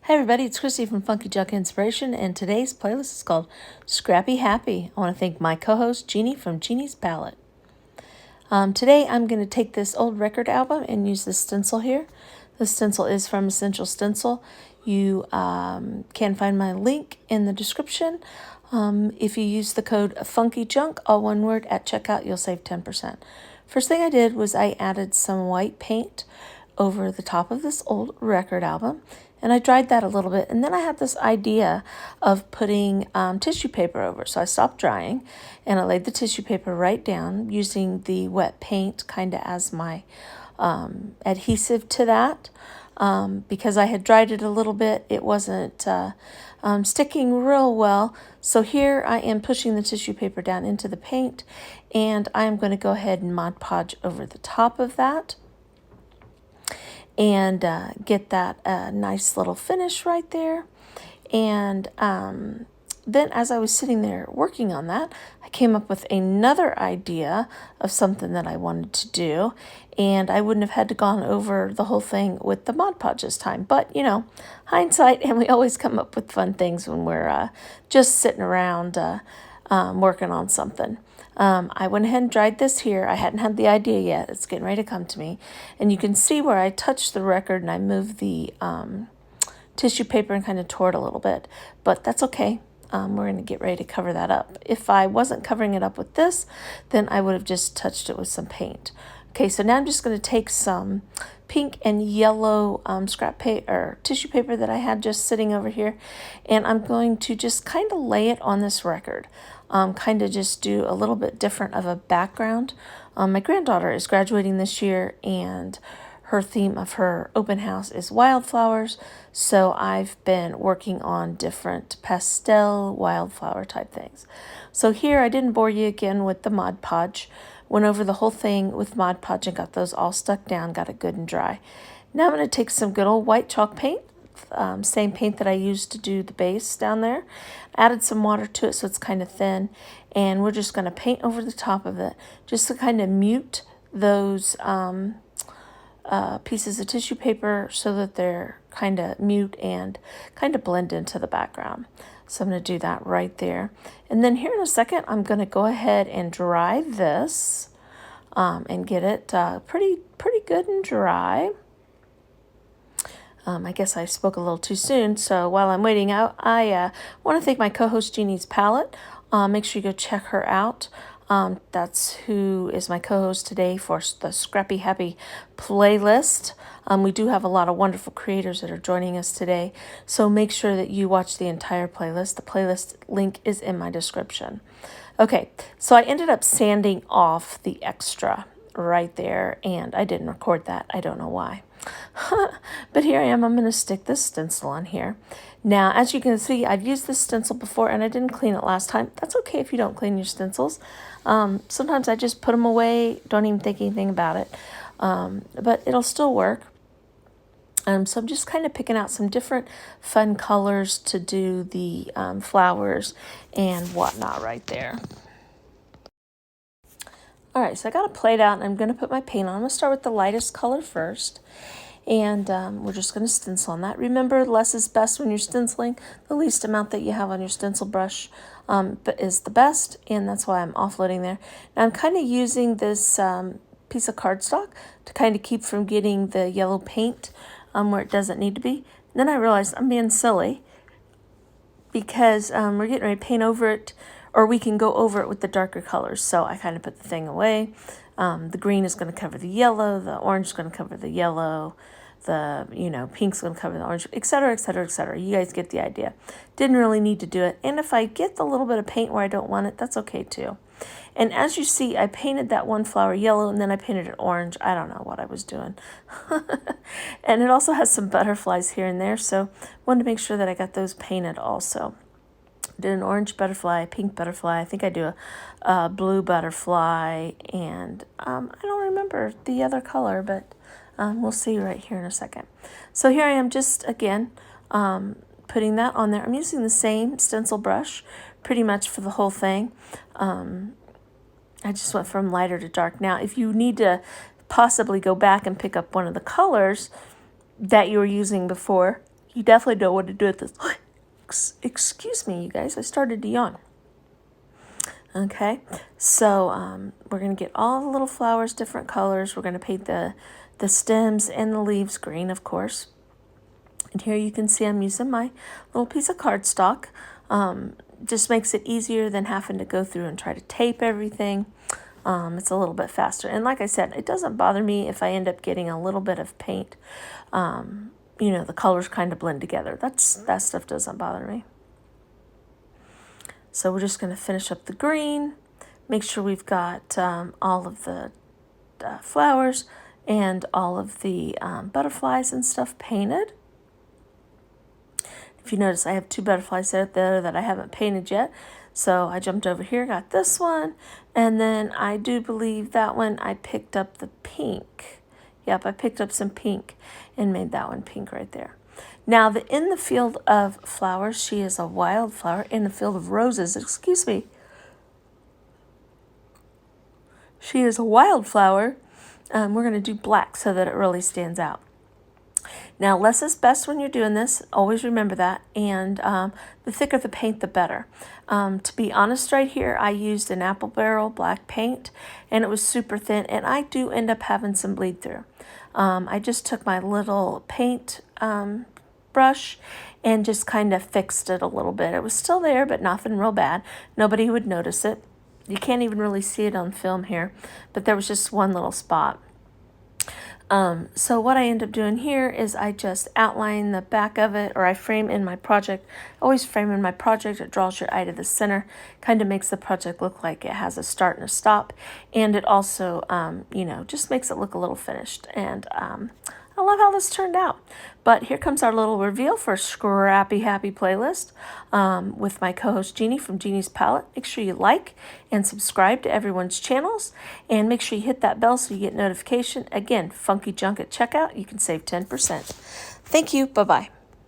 Hey everybody, it's Kristi from Funky Junk Inspiration, and today's playlist is called Scrappy Happy. I want to thank my co-host Jeanie from Jeanie's Palette. Today I'm going to take this old record album and use this stencil here. The stencil is from Essential Stencil. You can find my link in the description. If you use the code FunkyJunk, all one word, at checkout, you'll save 10%. First thing I did was I added some white paint over the top of this old record album, and I dried that a little bit, and then I had this idea of putting tissue paper over. So I stopped drying and I laid the tissue paper right down using the wet paint kind of as my adhesive to that. Because I had dried it a little bit, it wasn't sticking real well. So here I am pushing the tissue paper down into the paint, and I'm going to go ahead and Mod Podge over the top of that and get that nice little finish right there. And then as I was sitting there working on that, I came up with another idea of something that I wanted to do, and I wouldn't have had to gone over the whole thing with the Mod Podge this time. But, you know, hindsight, and we always come up with fun things when we're just sitting around working on something. I went ahead and dried this here. I hadn't had the idea yet. It's getting ready to come to me. And you can see where I touched the record and I moved the tissue paper and kind of tore it a little bit. But that's okay. We're going to get ready to cover that up. If I wasn't covering it up with this, then I would have just touched it with some paint. Okay, so now I'm just going to take some pink and yellow scrap paper or tissue paper that I had just sitting over here, and I'm going to just kind of lay it on this record. Kind of just do a little bit different of a background. My granddaughter is graduating this year, and her theme of her open house is wildflowers, so I've been working on different pastel wildflower type things. So here, I didn't bore you again with the Mod Podge. Went over the whole thing with Mod Podge and got those all stuck down, got it good and dry. Now I'm going to take some good old white chalk paint, same paint that I used to do the base down there. Added some water to it so it's kind of thin, and we're just going to paint over the top of it just to kind of mute those pieces of tissue paper so that they're kind of mute and kind of blend into the background. So I'm going to do that right there. And then here in a second, I'm going to go ahead and dry this and get it pretty good and dry. I guess I spoke a little too soon. So while I'm waiting out, I want to thank my co-host Jeanie's Palette. Make sure you go check her out. That's who is my co-host today for the Scrappy Happy playlist. We do have a lot of wonderful creators that are joining us today, so make sure that you watch the entire playlist. The playlist link is in my description. Okay, so I ended up sanding off the extra right there, and I didn't record that. I don't know why. But here I am. I'm going to stick this stencil on here. Now, as you can see, I've used this stencil before, and I didn't clean it last time. That's okay if you don't clean your stencils. Sometimes I just put them away, don't even think anything about it. But it'll still work. So I'm just kind of picking out some different fun colors to do the flowers and whatnot right there. All right, so I got a plate out, and I'm going to put my paint on. I'm going to start with the lightest color first, and we're just going to stencil on that. Remember, less is best when you're stenciling. The least amount that you have on your stencil brush is the best, and that's why I'm offloading there. Now I'm kind of using this piece of cardstock to kind of keep from getting the yellow paint where it doesn't need to be. And then I realized I'm being silly because we're getting ready to paint over it, or we can go over it with the darker colors. So I kind of put the thing away. The green is going to cover the yellow, the orange is going to cover the yellow, the, pink's going to cover the orange, etc., etc., etc. You guys get the idea. Didn't really need to do it. And if I get the little bit of paint where I don't want it, that's okay too. And as you see, I painted that one flower yellow, and then I painted it orange. I don't know what I was doing. And it also has some butterflies here and there, so wanted to make sure that I got those painted also. Did an orange butterfly, pink butterfly. I think I do a blue butterfly, and I don't remember the other color, but we'll see right here in a second. So here I am just, again, putting that on there. I'm using the same stencil brush pretty much for the whole thing. I just went from lighter to dark. Now, if you need to possibly go back and pick up one of the colors that you were using before, You definitely don't want to do it this. Excuse me, you guys. I started to yawn. Okay, so we're going to get all the little flowers different colors. We're going to paint the stems and the leaves green, of course. And here you can see I'm using my little piece of cardstock. Just makes it easier than having to go through and try to tape everything. It's a little bit faster. And like I said, it doesn't bother me if I end up getting a little bit of paint. The colors kind of blend together. That stuff doesn't bother me. So we're just going to finish up the green, make sure we've got all of the flowers and all of the butterflies and stuff painted. If you notice, I have 2 butterflies out there that I haven't painted yet. So I jumped over here, got this one, and then I do believe that one I picked up the pink. Yep, I picked up some pink and made that one pink right there. Now, in the field of flowers, she is a wildflower. In the field of roses, excuse me, she is a wildflower. We're going to do black so that it really stands out. Now, less is best when you're doing this. Always remember that. And the thicker the paint, the better. To be honest, right here, I used an apple barrel black paint, and it was super thin, and I do end up having some bleed through. I just took my little paint brush and just kind of fixed it a little bit. It was still there, but nothing real bad. Nobody would notice it. You can't even really see it on film here, but there was just one little spot. So what I end up doing here is I just outline the back of it, or I frame in my project. I always frame in my project. It draws your eye to the center, kind of makes the project look like it has a start and a stop, and it also, just makes it look a little finished. And I love how this turned out. But here comes our little reveal for Scrappy Happy playlist with my co-host Jeanie from Jeanie's Palette. Make sure you like and subscribe to everyone's channels, and make sure you hit that bell so you get notification. Again, Funky Junk at checkout. You can save 10%. Thank you. Bye-bye.